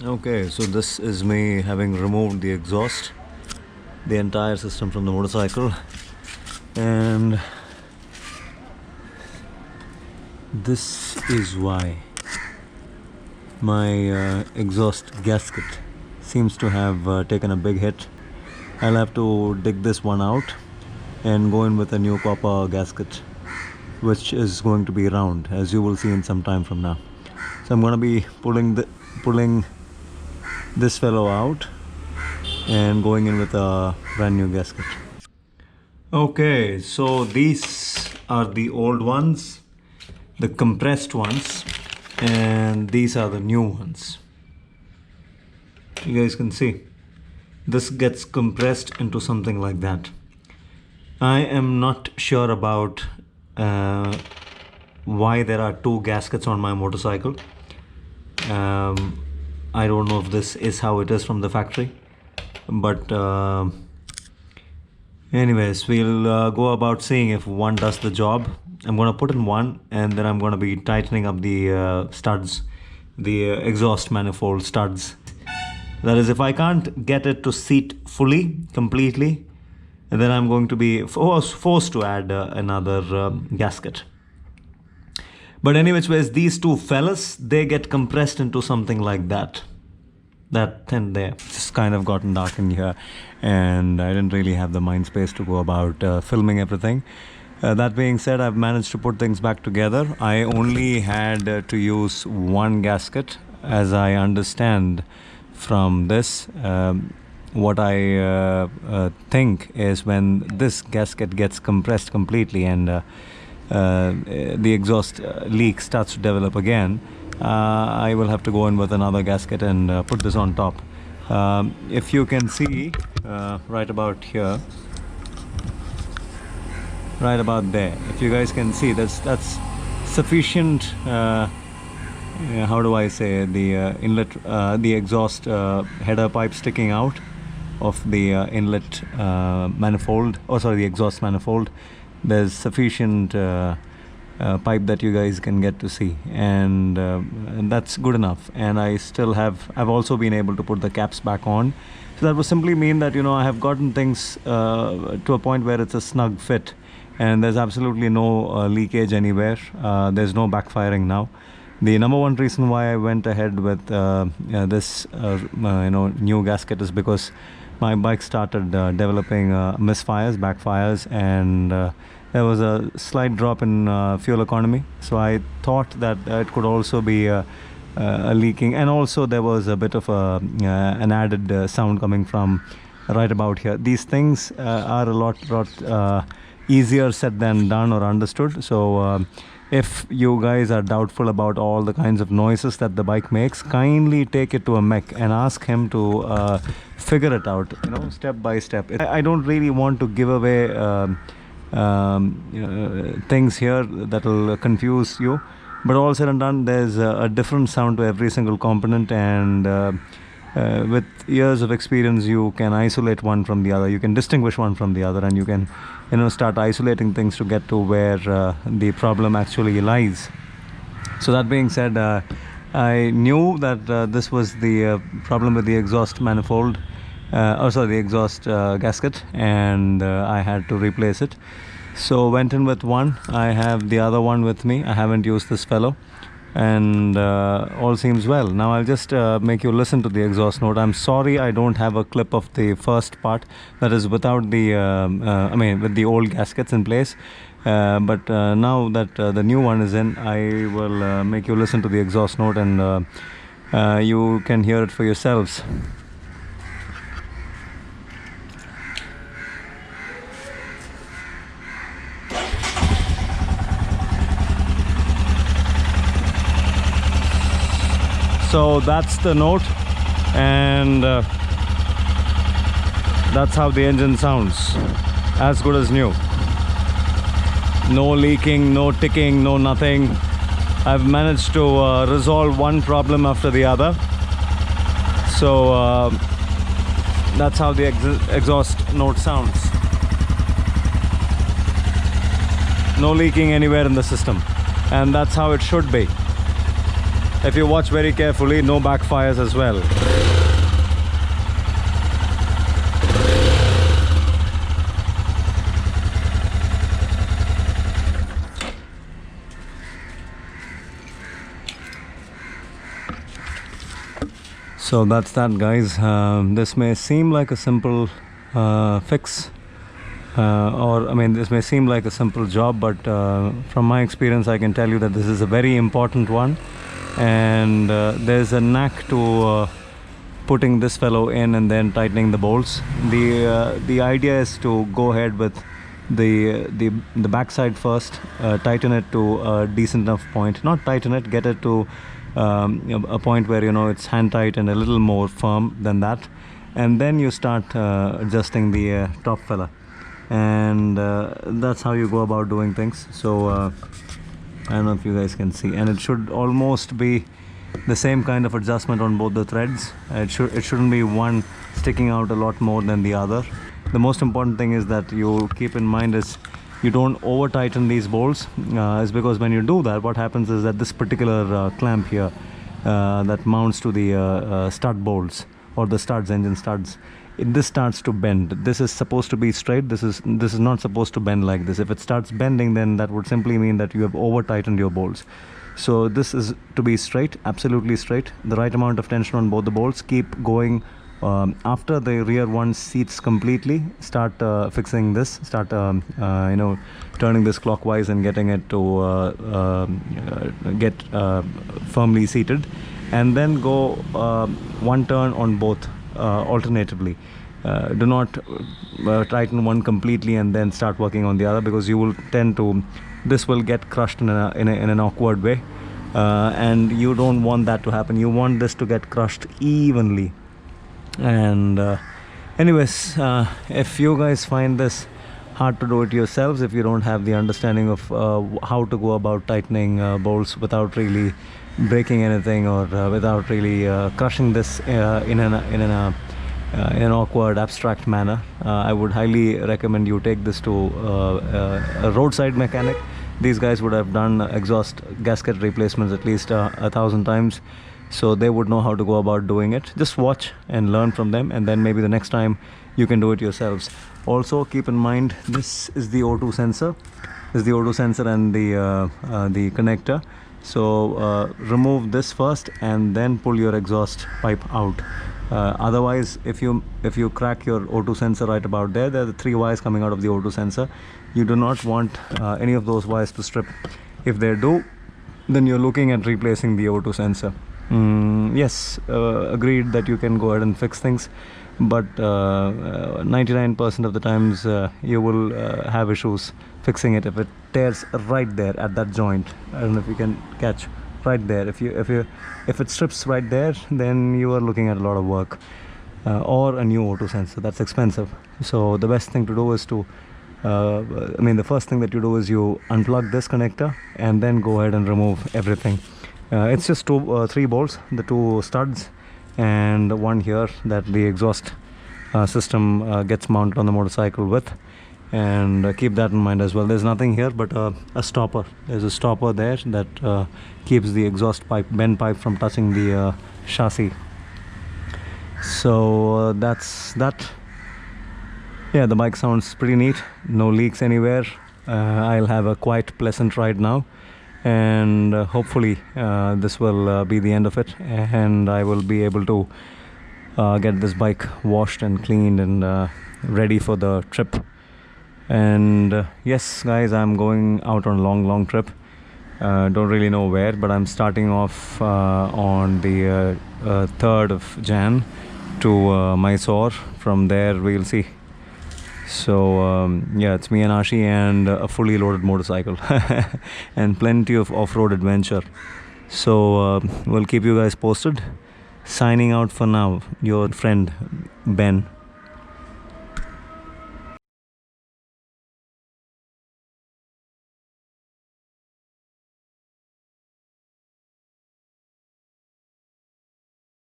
Okay, so this is me having removed the exhaust, the entire system from the motorcycle, and this is why my exhaust gasket seems to have taken a big hit. I'll have to dig this one out and go in with a new copper gasket, which is going to be round, as you will see in some time from now. So I'm going to be pulling this fellow out and going in with a brand new gasket. Okay, so these are the old ones, the compressed ones, and these are the new ones. You guys can see this gets compressed into something like that. I am not sure about why there are two gaskets on my motorcycle. I don't know if this is how it is from the factory, but anyways, we'll go about seeing if one does the job. I'm going to put in one, and then I'm going to be tightening up the studs, the exhaust manifold studs. That is, if I can't get it to seat fully, completely, then I'm going to be forced to add another gasket. But anyways, these two fellas, they get compressed into something like that. That thin there. It's just kind of gotten dark in here, and I didn't really have the mind space to go about filming everything. That being said, I've managed to put things back together. I only had to use one gasket, as I understand from this. What I think is when this gasket gets compressed completely and the exhaust leak starts to develop again, I will have to go in with another gasket and put this on top. If you can see right about here, right about there, if you guys can see, that's sufficient. How do I say, the inlet, the exhaust header pipe sticking out of the inlet manifold, the exhaust manifold. There's sufficient pipe that you guys can get to see, and that's good enough. And I've also been able to put the caps back on, so that would simply mean that I have gotten things to a point where it's a snug fit, and there's absolutely no leakage anywhere. There's no backfiring now. The number one reason why I went ahead with this new gasket is because my bike started developing misfires, backfires, and there was a slight drop in fuel economy. So I thought that it could also be a leaking, and also there was a bit of an added sound coming from right about here. These things are a lot easier said than done or understood. So if you guys are doubtful about all the kinds of noises that the bike makes, kindly take it to a mech and ask him to figure it out, step by step. I don't really want to give away things here that will confuse you, but all said and done, there's a different sound to every single component, and with years of experience, you can isolate one from the other, you can distinguish one from the other, and you can start isolating things to get to where the problem actually lies. So that being said, I knew that this was the problem with the exhaust manifold, the exhaust gasket, and I had to replace it. So went in with one. I have the other one with me. I haven't used this fellow, and all seems well. Now I'll just make you listen to the exhaust note. I'm sorry I don't have a clip of the first part, that is without the with the old gaskets in place, but now that the new one is in, I will make you listen to the exhaust note, and you can hear it for yourselves. So that's the note, and that's how the engine sounds, as good as new. No leaking, no ticking, no nothing. I've managed to resolve one problem after the other. So that's how the exhaust note sounds. No leaking anywhere in the system, and that's how it should be. if you watch very carefully, no backfires as well. So that's that, guys. This may seem like a simple fix, or I mean, this may seem like a simple job, but from my experience I can tell you that this is a very important one, and there's a knack to putting this fellow in and then tightening the bolts. The idea is to go ahead with the backside first, tighten it to a decent enough point, not tighten it, get it to a point where, you know, it's hand tight and a little more firm than that, and then you start adjusting the top fella, and that's how you go about doing things. So I don't know if you guys can see, and it should almost be the same kind of adjustment on both the threads. It shouldn't be one sticking out a lot more than the other. The most important thing is that you keep in mind is you don't over tighten these bolts, is because when you do that, what happens is that this particular clamp here that mounts to the stud bolts, or the studs, engine studs, this starts to bend. This is supposed to be straight. This is not supposed to bend like this. If it starts bending, then that would simply mean that you have over tightened your bolts. So this is to be straight, absolutely straight, the right amount of tension on both the bolts. Keep going. After the rear one seats completely, start fixing this, start you know, turning this clockwise and getting it to get firmly seated, and then go one turn on both alternatively. Do not tighten one completely and then start working on the other, because you will tend to, this will get crushed in an awkward way, and you don't want that to happen. You want this to get crushed evenly. And anyways, if you guys find this hard to do it yourselves, if you don't have the understanding of how to go about tightening bolts without really breaking anything, or without really crushing this in an awkward, abstract manner, I would highly recommend you take this to a roadside mechanic. These guys would have done exhaust gasket replacements at least 1,000 times, so they would know how to go about doing it. Just watch and learn from them, and then maybe the next time you can do it yourselves. Also keep in mind, this is the O2 sensor. This is the O2 sensor and the connector. So remove this first and then pull your exhaust pipe out. Otherwise, if you crack your O2 sensor right about there, there are the 3 wires coming out of the O2 sensor. You do not want any of those wires to strip. If they do, then you're looking at replacing the O2 sensor. Yes, agreed that you can go ahead and fix things, but 99% of the times you will have issues fixing it if it tears right there at that joint. I don't know if you can catch right there. If it strips right there, then you are looking at a lot of work, or a new O2 sensor. That's expensive. So the best thing to do is to the first thing that you do is you unplug this connector and then go ahead and remove everything. It's just 3 bolts, the 2 studs and one here that the exhaust system gets mounted on the motorcycle with, and keep that in mind as well. There's nothing here but a stopper. There's a stopper there that keeps the exhaust pipe, bend pipe, from touching the chassis. So that's that. Yeah, the bike sounds pretty neat, no leaks anywhere. I'll have a quite pleasant ride now, and hopefully this will be the end of it, and I will be able to get this bike washed and cleaned and ready for the trip. And yes guys, I'm going out on a long trip. Don't really know where, but I'm starting off on the 3rd of Jan to Mysore. From there we'll see. So yeah, it's me and Ashi and a fully loaded motorcycle and plenty of off-road adventure. So we'll keep you guys posted. Signing out for now, your friend Ben.